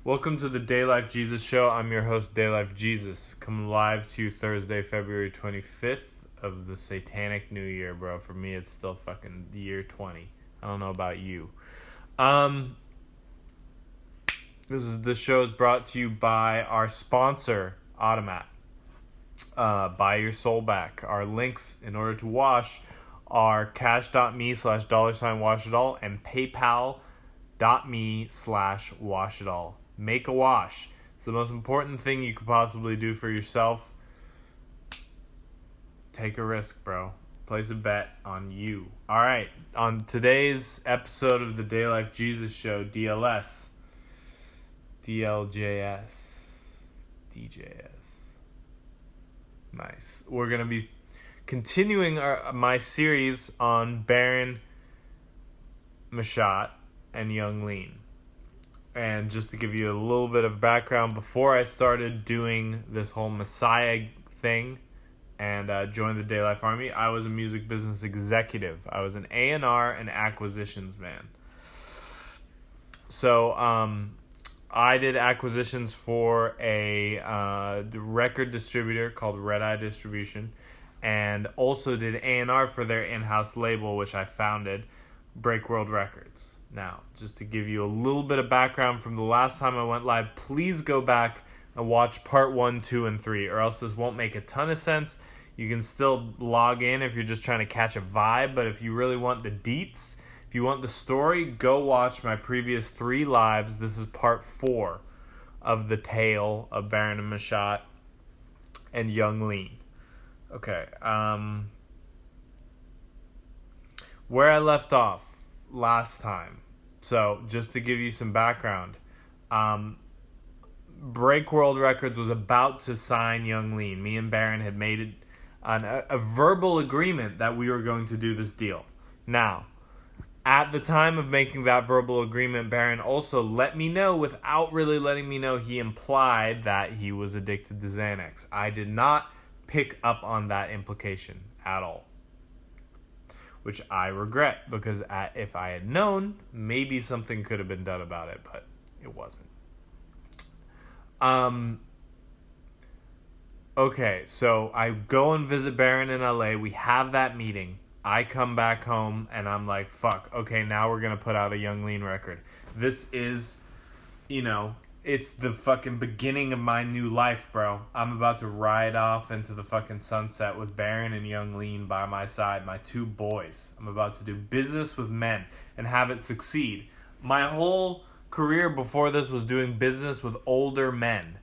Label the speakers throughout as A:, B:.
A: Welcome to the Day Life Jesus Show. I'm your host, Day Life Jesus, coming live to you Thursday, February 25th of the Satanic New Year, bro. For me, it's still fucking year 20. I don't know about you. This show is brought to you by our sponsor, Automat. Buy your soul back. Our links in order to wash are cash.me/$washitall and paypal.me/washitall. Make a wash. It's the most important thing you could possibly do for yourself. Take a risk, bro. Place a bet on you. All right. On today's episode of the Day Life Jesus Show, DLS, DLJS, DJS. Nice. We're going to be continuing my series on Barron Machat and Young Lean. And just to give you a little bit of background, before I started doing this whole Messiah thing and joined the Day Life Army, I was a music business executive. I was an A&R and acquisitions man. So I did acquisitions for a record distributor called Red Eye Distribution, and also did A&R for their in-house label, which I founded, Break World Records. Now, just to give you a little bit of background from the last time I went live, please go back and watch part 1, 2, and 3, or else this won't make a ton of sense. You can still log in if you're just trying to catch a vibe, but if you really want the deets, if you want the story, go watch my previous 3 lives. This is part 4 of the tale of Barron Machat and Young Lean. Okay, where I left off last time. So, just to give you some background, Break World Records was about to sign Young Lean. Me and Barron had made a verbal agreement that we were going to do this deal. Now, at the time of making that verbal agreement, Barron also let me know, without really letting me know, he implied that he was addicted to Xanax. I did not pick up on that implication at all, which I regret, because if I had known, maybe something could have been done about it, but it wasn't. Okay, so I go and visit Barron in LA. We have that meeting. I come back home, and I'm like, fuck, okay, now we're going to put out a Young Lean record. This is, it's the fucking beginning of my new life, bro. I'm about to ride off into the fucking sunset with Barron and Young Lean by my side, my 2 boys. I'm about to do business with men and have it succeed. My whole career before this was doing business with older men.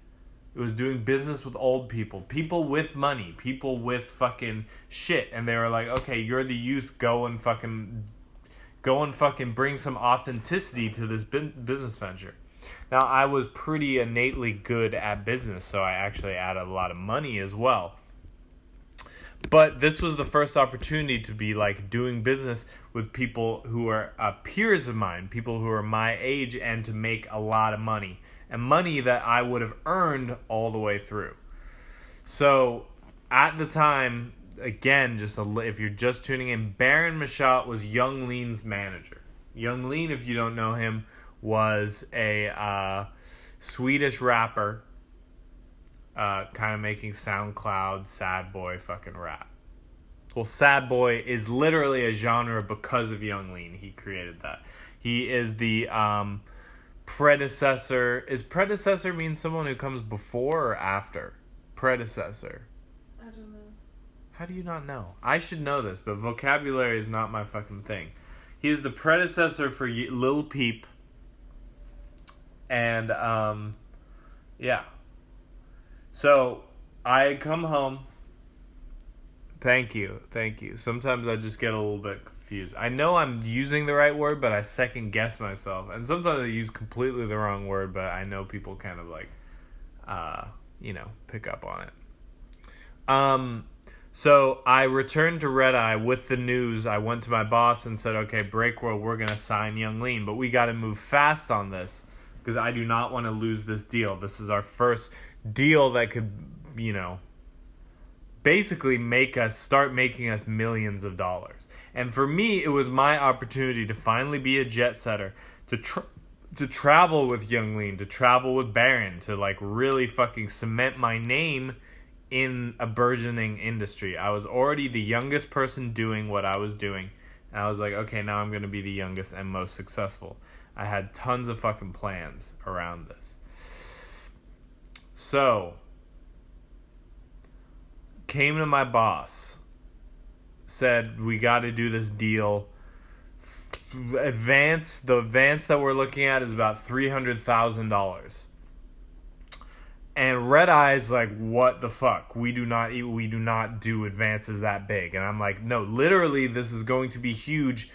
A: It was doing business with old people with money, people with fucking shit. And they were like, okay, you're the youth, go and fucking bring some authenticity to this business venture. Now, I was pretty innately good at business, so I actually added a lot of money as well. But this was the first opportunity to be like doing business with people who are peers of mine, people who are my age, and to make a lot of money. And money that I would have earned all the way through. So, at the time, again, if you're just tuning in, Barron Machat was Young Lean's manager. Young Lean, if you don't know him, was a Swedish rapper, kind of making SoundCloud sad boy fucking rap. Well, sad boy is literally a genre because of Young Lean. He created that. He is the predecessor. Is predecessor mean someone who comes before or after? Predecessor.
B: I don't know.
A: How do you not know? I should know this, but vocabulary is not my fucking thing. He is the predecessor for Lil Peep. And, yeah. So, I come home. Thank you. Sometimes I just get a little bit confused. I know I'm using the right word, but I second guess myself. And sometimes I use completely the wrong word, but I know people kind of like, pick up on it. So I returned to Red Eye with the news. I went to my boss and said, okay, Break World, we're going to sign Young Lean, but we got to move fast on this because I do not want to lose this deal. This is our first deal that could, basically start making us millions of dollars. And for me, it was my opportunity to finally be a jet setter, to to travel with Young Lean, to travel with Barron, to like really fucking cement my name in a burgeoning industry. I was already the youngest person doing what I was doing. And I was like, okay, now I'm going to be the youngest and most successful. I had tons of fucking plans around this. So, came to my boss, said, we got to do this deal. The advance that we're looking at is about $300,000. And Red Eye's like, what the fuck? We do not do advances that big. And I'm like, no, literally, this is going to be huge.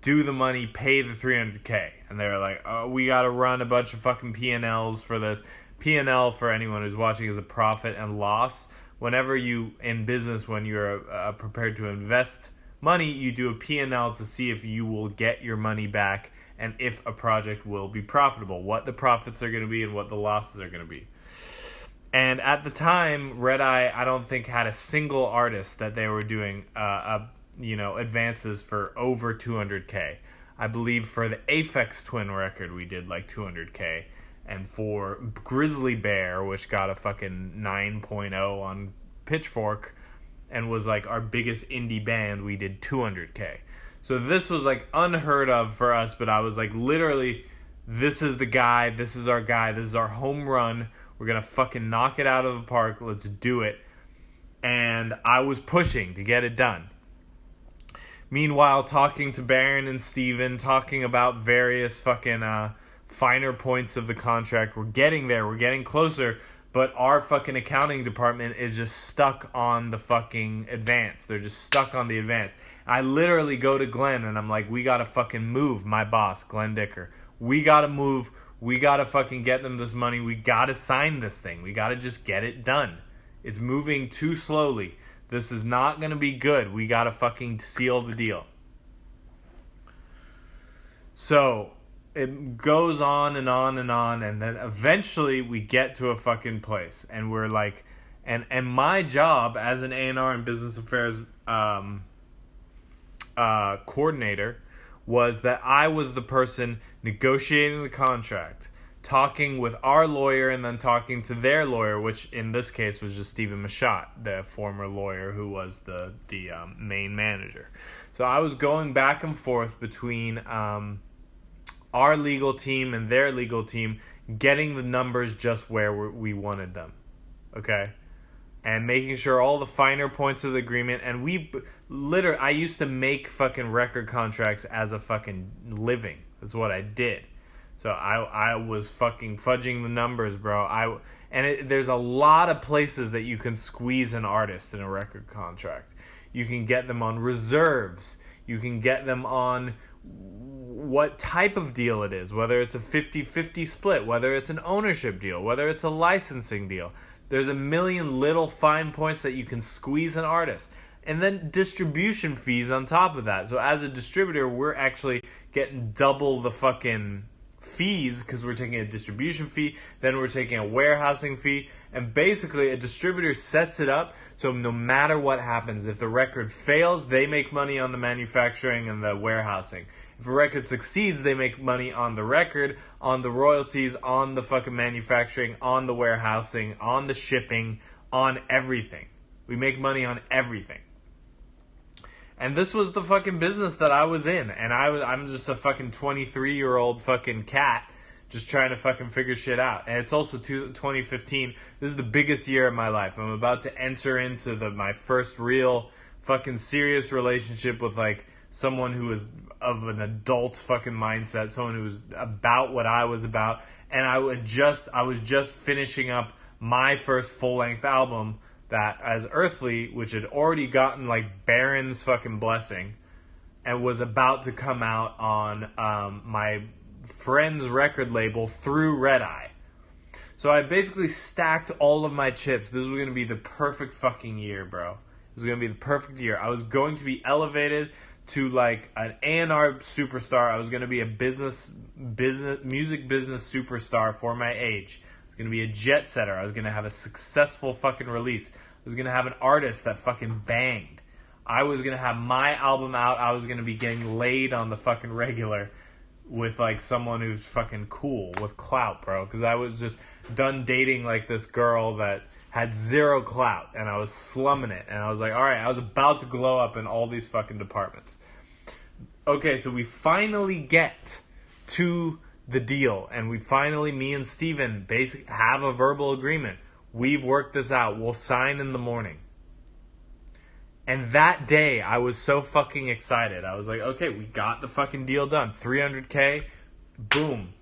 A: Do the money, pay the $300K. And they're like, oh, we got to run a bunch of fucking P&Ls for this. P&L, for anyone who's watching, is a profit and loss. Whenever you, in business, when you're prepared to invest money, you do a P&L to see if you will get your money back and if a project will be profitable, what the profits are going to be and what the losses are going to be. And at the time, Red Eye, I don't think, had a single artist that they were doing advances for over $200K. I believe for the Aphex Twin record, we did like $200K. And for Grizzly Bear, which got a fucking 9.0 on Pitchfork and was like our biggest indie band, we did $200K. So this was like unheard of for us, but I was like, literally, this is the guy, this is our guy, this is our home run. We're going to fucking knock it out of the park. Let's do it. And I was pushing to get it done. Meanwhile, talking to Barron and Steven, talking about various fucking finer points of the contract. We're getting there. We're getting closer. But our fucking accounting department is just stuck on the fucking advance. They're just stuck on the advance. I literally go to Glenn and I'm like, we got to fucking move, my boss, Glenn Dicker. We got to move. We got to fucking get them this money. We got to sign this thing. We got to just get it done. It's moving too slowly. This is not going to be good. We got to fucking seal the deal. So it goes on and on and on. And then eventually we get to a fucking place. And we're like, and my job as an A&R and business affairs coordinator was that I was the person negotiating the contract, talking with our lawyer and then talking to their lawyer, which in this case was just Stephen Machat, the former lawyer who was the main manager. So I was going back and forth between our legal team and their legal team, getting the numbers just where we wanted them, okay? And making sure all the finer points of the agreement. And I used to make fucking record contracts as a fucking living. That's what I did. So I was fucking fudging the numbers, bro. There's a lot of places that you can squeeze an artist in a record contract. You can get them on reserves. You can get them on what type of deal it is, whether it's a 50-50 split, whether it's an ownership deal, whether it's a licensing deal. There's a million little fine points that you can squeeze an artist. And then distribution fees on top of that. So as a distributor, we're actually getting double the fucking fees because we're taking a distribution fee, then we're taking a warehousing fee. And basically, a distributor sets it up so no matter what happens, if the record fails, they make money on the manufacturing and the warehousing. If a record succeeds, they make money on the record, on the royalties, on the fucking manufacturing, on the warehousing, on the shipping, on everything. We make money on everything. And this was the fucking business that I was in. And I'm just a fucking 23-year-old fucking cat just trying to fucking figure shit out. And it's also 2015. This is the biggest year of my life. I'm about to enter into my first real fucking serious relationship with like someone who is of an adult fucking mindset, someone who was about what I was about. And I was just finishing up my first full-length album, that as Earthly, which had already gotten like Barron's fucking blessing and was about to come out on my friend's record label through Red Eye. So I basically stacked all of my chips. This was going to be the perfect fucking year, bro. It was going to be the perfect year. I was going to be elevated to like an A&R superstar. I was going to be a music business superstar for my age. Going to be a jet setter. I was going to have a successful fucking release. I was going to have an artist that fucking banged. I was going to have my album out. I was going to be getting laid on the fucking regular. with like someone who's fucking cool with clout, bro. Because I was just done dating like this girl that had zero clout, and I was slumming it, and I was like, all right, I was about to glow up in all these fucking departments. Okay, so we finally get to the deal, and we finally, me and Steven, basically have a verbal agreement. We've worked this out. We'll sign in the morning. And that day, I was so fucking excited. I was like, okay, we got the fucking deal done. $300K, boom.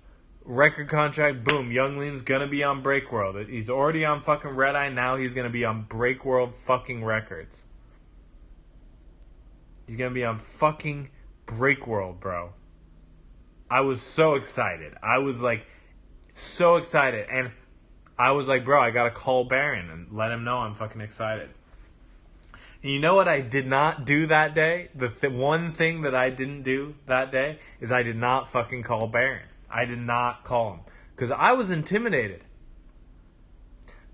A: Record contract, boom. Young Lean's gonna be on Break World. He's already on fucking Red Eye. Now he's gonna be on Break World fucking Records. He's gonna be on fucking Break World, bro. I was so excited. I was like, so excited. And I was like, bro, I gotta call Barron and let him know I'm fucking excited. And you know what I did not do that day? The one thing that I didn't do that day is I did not fucking call Barron. I did not call him. Because I was intimidated.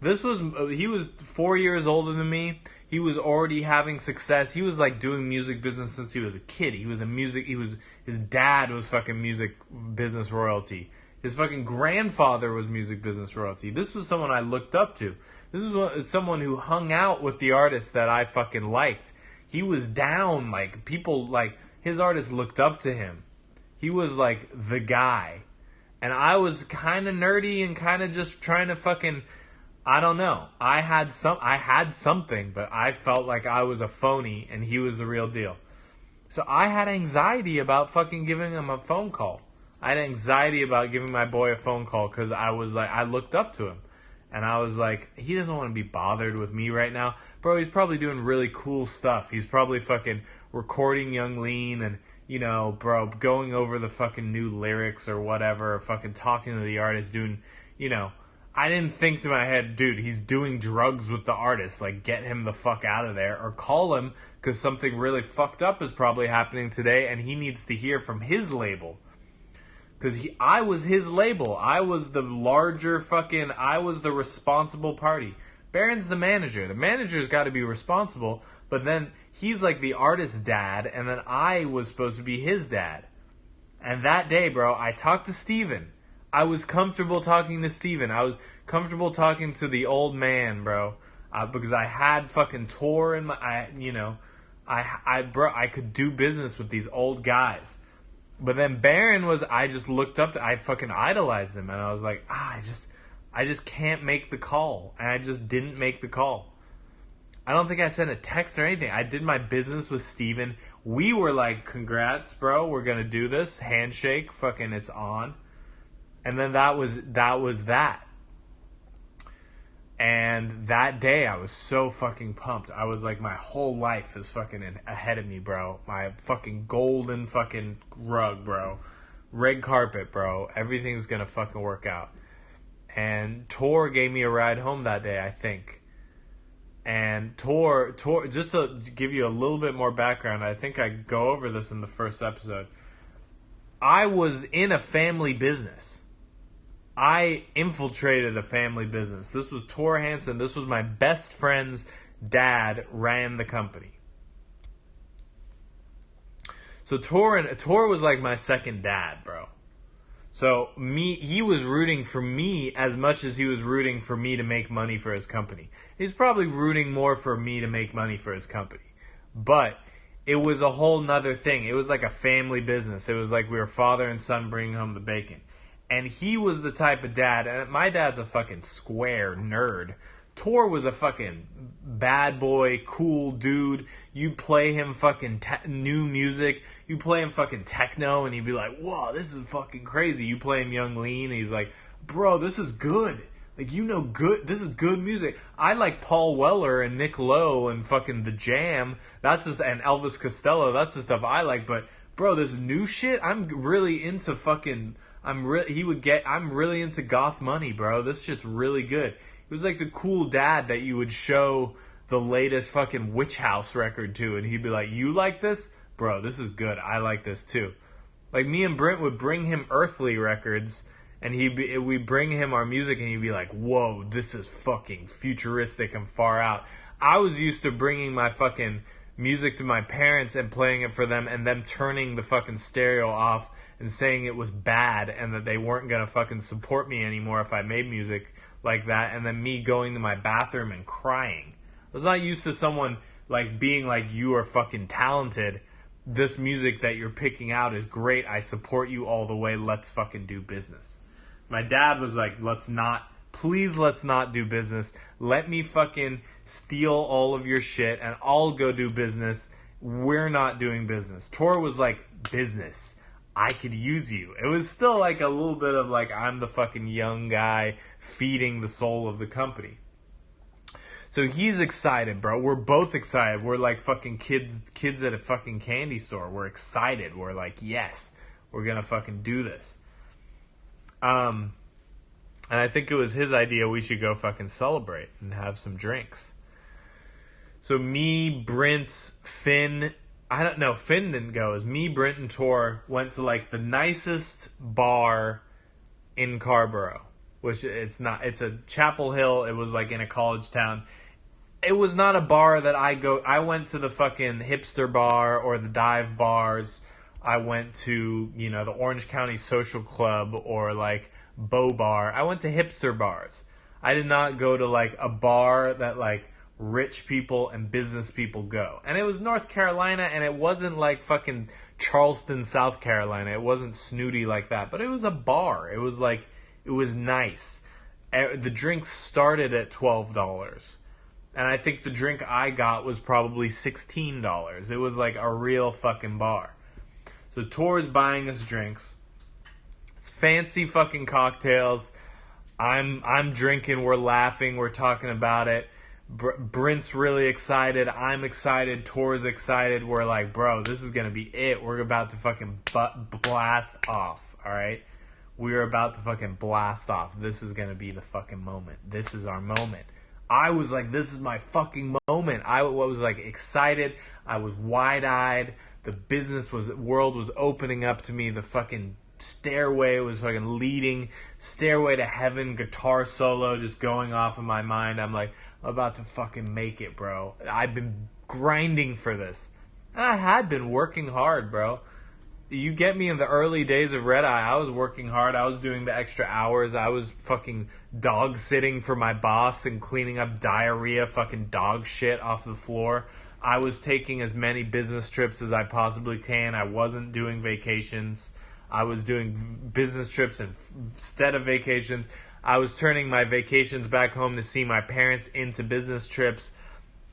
A: He was 4 years older than me. He was already having success. He was like doing music business since he was a kid. His dad was fucking music business royalty. His fucking grandfather was music business royalty. This was someone I looked up to. This is someone who hung out with the artists that I fucking liked. He was down, like, people, like, his artists looked up to him. He was, like, the guy. And I was kind of nerdy and kind of just trying to fucking, I don't know. I had something, but I felt like I was a phony and he was the real deal. So I had anxiety about fucking giving him a phone call. I had anxiety about giving my boy a phone call because I was like, I looked up to him. And I was like, he doesn't want to be bothered with me right now. Bro, he's probably doing really cool stuff. He's probably fucking recording Young Lean and, you know, bro, going over the fucking new lyrics or whatever, or fucking talking to the artist, doing, you know. I didn't think to my head, dude, he's doing drugs with the artist. Like, get him the fuck out of there. Or call him, because something really fucked up is probably happening today, and he needs to hear from his label. Because I was his label. I was the larger fucking, I was the responsible party. Barron's the manager. The manager's got to be responsible, but then he's like the artist's dad, and then I was supposed to be his dad. And that day, bro, I talked to Steven. I was comfortable talking to Steven. I was comfortable talking to the old man, bro, because I had fucking tour in my, I could do business with these old guys. But then Barron was, I just looked up, I fucking idolized him, and I was like, I just can't make the call, and I just didn't make the call. I don't think I sent a text or anything. I did my business with Steven. We were like, congrats, bro, we're gonna do this, handshake, fucking it's on. And then that was that. And that day, I was so fucking pumped. I was like, my whole life is fucking ahead of me, bro. My fucking golden fucking rug, bro. Red carpet, bro. Everything's gonna fucking work out. And Tor gave me a ride home that day, I think. And Tor, just to give you a little bit more background, I think I go over this in the first episode. I was in a family business. I infiltrated a family business. This was Tor Hansen. This was my best friend's dad ran the company. So Tor was like my second dad, bro. So he was rooting for me as much as he was rooting for me to make money for his company. He's probably rooting more for me to make money for his company. But it was a whole nother thing. It was like a family business. It was like we were father and son bringing home the bacon. And he was the type of dad, and my dad's a fucking square nerd. Tor was a fucking bad boy, cool dude. You play him fucking new music. You play him fucking techno, and he'd be like, whoa, this is fucking crazy. You play him Young Lean, and he's like, bro, this is good. Like, you know, good. This is good music. I like Paul Weller and Nick Lowe and fucking The Jam. That's just, and Elvis Costello. That's the stuff I like. But, bro, this new shit, I'm really into fucking... I'm really into goth money, bro. This shit's really good. He was like the cool dad that you would show the latest fucking Witch House record to, and he'd be like, you like this? Bro, this is good. I like this too. Like, me and Brent would bring him Earthly records, and we'd bring him our music, and he'd be like, whoa, this is fucking futuristic and far out. I was used to bringing my fucking music to my parents and playing it for them, and them turning the fucking stereo off and saying it was bad and that they weren't gonna fucking support me anymore if I made music like that, and then me going to my bathroom and crying. I was not used to someone like being like, you are fucking talented. This music that you're picking out is great. I support you all the way. Let's fucking do business. My dad was like, let's not do business. Let me fucking steal all of your shit and I'll go do business. We're not doing business. Tor was like, business. I could use you. It was still like a little bit of like, I'm the fucking young guy feeding the soul of the company. So he's excited, bro. We're both excited. We're like fucking kids at a fucking candy store. We're excited. We're like, yes, we're gonna fucking do this. And I think it was his idea we should go fucking celebrate and have some drinks. So me, Brent, Finn, Finn didn't go. It was me, Brent, and Tor went to like the nicest bar in Carborough. Which it's not. It's a Chapel Hill. It was like in a college town. It was not a bar that I went to the fucking hipster bar or the dive bars. I went to, the Orange County Social Club or like Beau Bar. I went to hipster bars. I did not go to like a bar that like rich people and business people go. And it was North Carolina, and it wasn't like fucking Charleston, South Carolina. It wasn't snooty like that. But it was a bar. It was like, it was nice. The drinks started at $12. And I think the drink I got was probably $16. It was like a real fucking bar. So Tor's buying us drinks. It's fancy fucking cocktails. I'm drinking, we're laughing, we're talking about it. Brent's really excited. I'm excited. Tor's excited. We're like, bro, this is going to be it. We're about to fucking blast off, all right? We're about to fucking blast off. This is going to be the fucking moment. This is our moment. I was like, this is my fucking moment. I was like excited. I was wide-eyed. The world was opening up to me. The fucking stairway was fucking leading. Stairway to Heaven guitar solo just going off in my mind. I'm like, I'm about to fucking make it, bro. I've been grinding for this. And I had been working hard, bro. You get me in the early days of Red Eye, I was working hard. I was doing the extra hours. I was fucking dog sitting for my boss and cleaning up diarrhea, fucking dog shit off the floor. I was taking as many business trips as I possibly can. I wasn't doing vacations. I was doing business trips instead of vacations. I was turning my vacations back home to see my parents into business trips.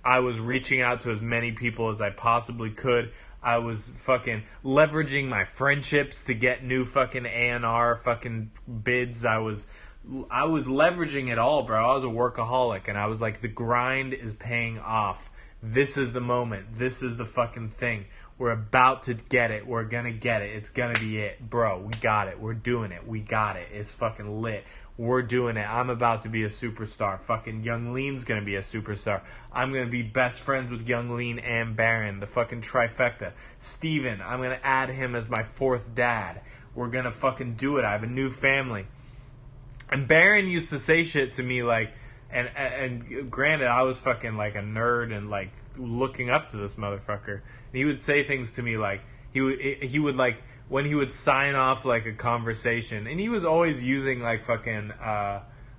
A: I was reaching out to as many people as I possibly could. I was fucking leveraging my friendships to get new fucking A&R fucking bids. I was leveraging it all, bro. I was a workaholic, and I was like, the grind is paying off. This is the moment. This is the fucking thing. We're about to get it. We're gonna get it. It's gonna be it. Bro, we got it. We're doing it. We got it. It's fucking lit. We're doing it. I'm about to be a superstar. Fucking Young Lean's gonna be a superstar. I'm gonna be best friends with Young Lean and Barron, the fucking trifecta. Steven, I'm gonna add him as my fourth dad. We're gonna fucking do it. I have a new family. And Barron used to say shit to me like, and granted, I was fucking like a nerd and like looking up to this motherfucker. And he would say things to me like, he would like, when he would sign off like a conversation, and he was always using like fucking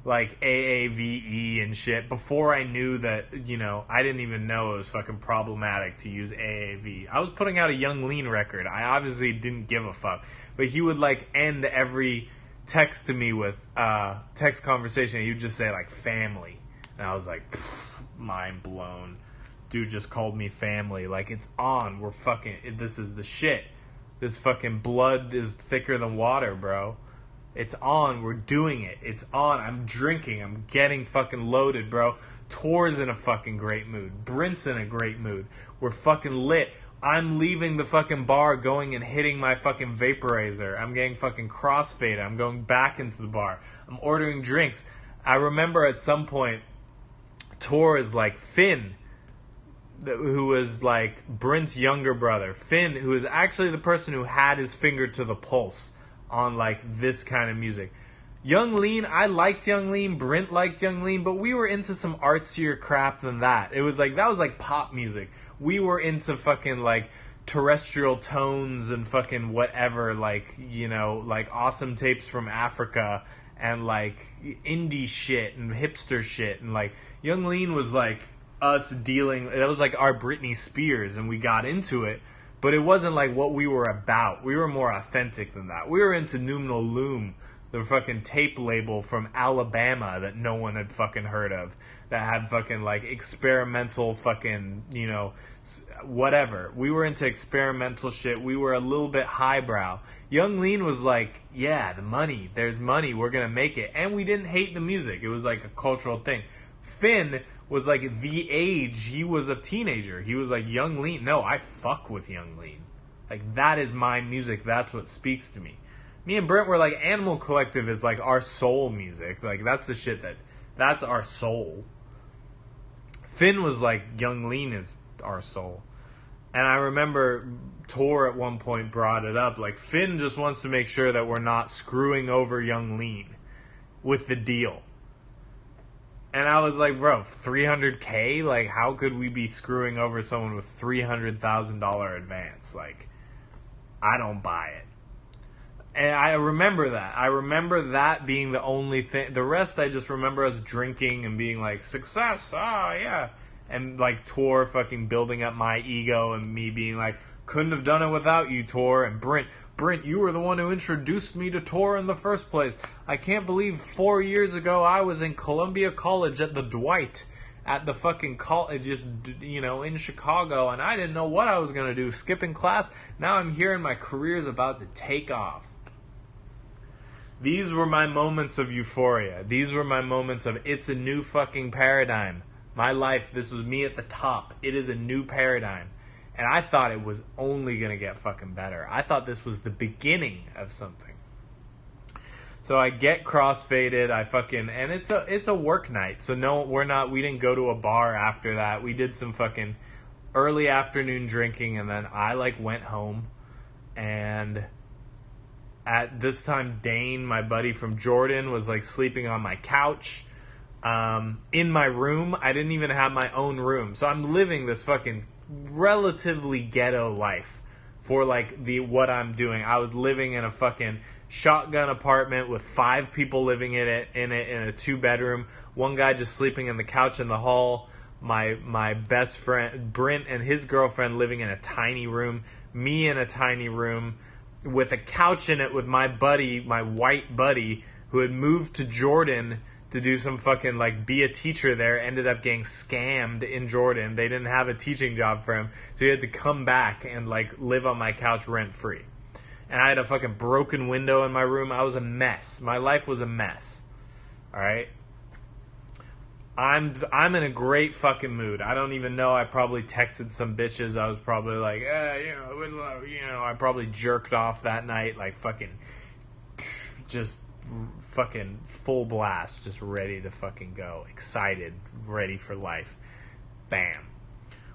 A: like AAVE and shit before I knew that, I didn't even know it was fucking problematic to use AAV. I was putting out a Young Lean record. I obviously didn't give a fuck, but he would like end every text to me with text conversation. He would just say like family, and I was like, mind blown. Dude just called me family. Like, it's on. We're fucking, this is the shit. This fucking blood is thicker than water, bro. It's on. We're doing it. It's on. I'm drinking. I'm getting fucking loaded, bro. Tor's in a fucking great mood. Brent's in a great mood. We're fucking lit. I'm leaving the fucking bar, going and hitting my fucking vaporizer. I'm getting fucking crossfaded. I'm going back into the bar. I'm ordering drinks. I remember at some point, Tor is like, Finn, who was like Brent's younger brother. Finn, who is actually the person who had his finger to the pulse on like this kind of music. Young Lean, I liked Young Lean. Brent liked Young Lean, but we were into some artsier crap than that. It was like, that was like pop music. we were into fucking, like, terrestrial tones and fucking whatever, like, you know, like awesome tapes from Africa and like indie shit and hipster shit, and like Young Lean was like us dealing, that was like our Britney Spears, and we got into it, but it wasn't like what we were about. We were more authentic than that. We were into Numinal Loom, the fucking tape label from Alabama that no one had fucking heard of, that had fucking like experimental fucking, you know, whatever. We were into experimental shit. We were a little bit highbrow. Young Lean was like, yeah, the money, there's money, we're gonna make it. And we didn't hate the music. It was like a cultural thing. Finn was like the age, he was a teenager. He was like, Young Lean, no, I fuck with Young Lean. Like, that is my music. That's what speaks to me. Me and Brent were like, Animal Collective is like our soul music. Like, that's the shit that's our soul. Finn was like, Young Lean is our soul. And I remember Tor at one point brought it up. Like, Finn just wants to make sure that we're not screwing over Young Lean with the deal. And I was like, bro, $300K? Like, how could we be screwing over someone with $300,000 advance? Like, I don't buy it. And I remember that. I remember that being the only thing. The rest, I just remember us drinking and being like, success, yeah. And like Tor fucking building up my ego and me being like, couldn't have done it without you, Tor. And Brent, you were the one who introduced me to Tor in the first place. I can't believe 4 years ago I was in Columbia College at the Dwight, at the fucking college, just, you know, in Chicago, and I didn't know what I was going to do, skipping class. Now I'm here and my career's about to take off. These were my moments of euphoria. These were my moments of, it's a new fucking paradigm. My life, this was me at the top. It is a new paradigm. And I thought it was only going to get fucking better. I thought this was the beginning of something. So I get crossfaded, and it's a work night. So no, we didn't go to a bar after that. We did some fucking early afternoon drinking, and then I like went home. And at this time, Dane, my buddy from Jordan, was like sleeping on my couch in my room. I didn't even have my own room. So I'm living this fucking relatively ghetto life for like what I'm doing. I was living in a fucking shotgun apartment with 5 people living in it in a 2-bedroom. One guy just sleeping in the couch in the hall. My best friend Brent and his girlfriend living in a tiny room. Me in a tiny room with a couch in it with my buddy, my white buddy, who had moved to Jordan to do some fucking, like, be a teacher there, ended up getting scammed in Jordan. They didn't have a teaching job for him, so he had to come back and, like, live on my couch rent-free. And I had a fucking broken window in my room. I was a mess. My life was a mess. Alright? I'm in a great fucking mood. I don't even know. I probably texted some bitches. I was probably like, I probably jerked off that night, like fucking, just fucking full blast, just ready to fucking go. Excited, ready for life. Bam.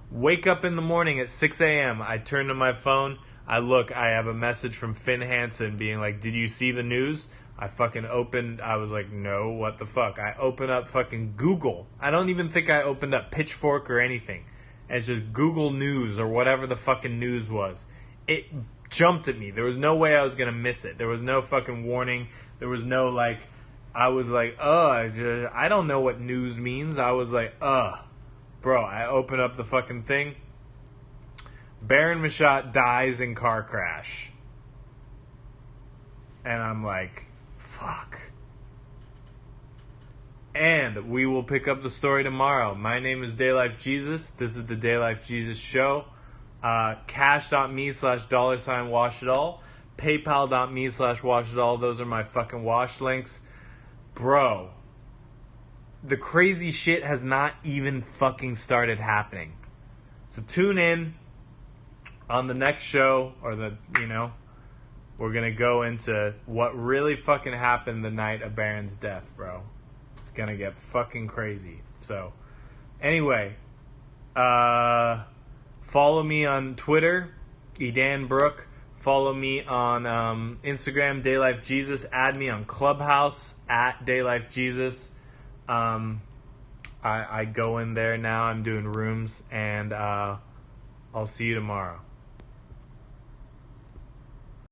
A: Wake up in the morning at 6 a.m. I turn to my phone. I have a message from Finn Hansen being like, did you see the news? I was like, no, what the fuck? I open up fucking Google. I don't even think I opened up Pitchfork or anything. And it's just Google News or whatever the fucking news was. It jumped at me. There was no way I was going to miss it. There was no fucking warning. There was no, like, I was like, I don't know what news means. I was like, Bro, I open up the fucking thing. Barron Machat dies in car crash. And I'm like, fuck. And we will pick up the story tomorrow. My name is Daylife Jesus. This is the Daylife Jesus Show. Cash.me/$washitall. PayPal.me/washitall. Those are my fucking wash links. Bro, the crazy shit has not even fucking started happening. So tune in on the next show, or we're going to go into what really fucking happened the night of Barron's death, bro. It's going to get fucking crazy. So, anyway, follow me on Twitter, Edan Brook. Follow me on Instagram, DayLifeJesus. Add me on Clubhouse, at DayLifeJesus. I go in there now. I'm doing rooms. And I'll see you tomorrow.